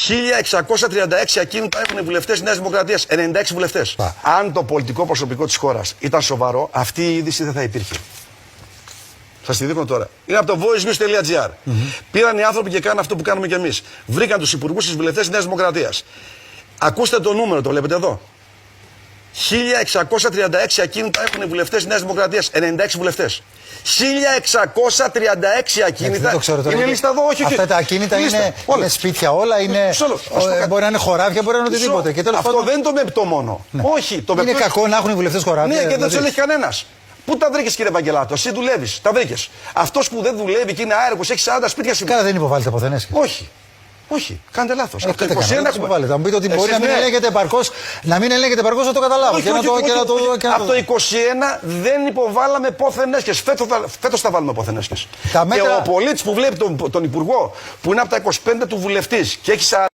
1636 ακίνητα έχουν οι βουλευτές Νέας Δημοκρατίας, 96 βουλευτές. Αν το πολιτικό προσωπικό της χώρας ήταν σοβαρό, αυτή η είδηση δεν θα υπήρχε. Σας τη δείχνω τώρα. Είναι από το voicenews.gr. Πήραν οι άνθρωποι και κάνουν αυτό που κάνουμε κι εμείς. Βρήκαν τους υπουργούς, τους βουλευτές Νέας Δημοκρατίας. Ακούστε το νούμερο, το βλέπετε εδώ. 1636 ακίνητα έχουν οι βουλευτές Νέας Δημοκρατίας, 96 βουλευτές. 1636 ακίνητα. Είναι λίστα εδώ, όχι. Αυτά τα ακίνητα είναι σπίτια όλα, μπορεί να είναι χωράφια, μπορεί να είναι οτιδήποτε. Αυτό δεν είναι το μεπτό μόνο. Όχι, το είναι κακό να έχουν οι βουλευτές χωράφια. Ναι, και δεν τους ελέγχει κανένας. Πού τα βρήκες, κύριε Βαγγελάτο? Εσύ δουλεύεις, τα βρήκες. Αυτός που δεν δουλεύει και είναι άεργος, έχει 40 σπίτια σήμερα. Καλά, δεν υποβάλλεται αποθενές. Όχι. Όχι, κάντε λάθος. Από το 21 έχουμε βάλει. Θα μου πείτε ότι μπορεί να μην ελέγχεται επαρκώς, να το καταλάβω. Από το 21 δεν υποβάλαμε πόθενέσκες. Φέτος θα βάλουμε πόθενέσκες. Και ο πολίτης που βλέπει τον υπουργό, που είναι από τα 25 του βουλευτής και έχει 40.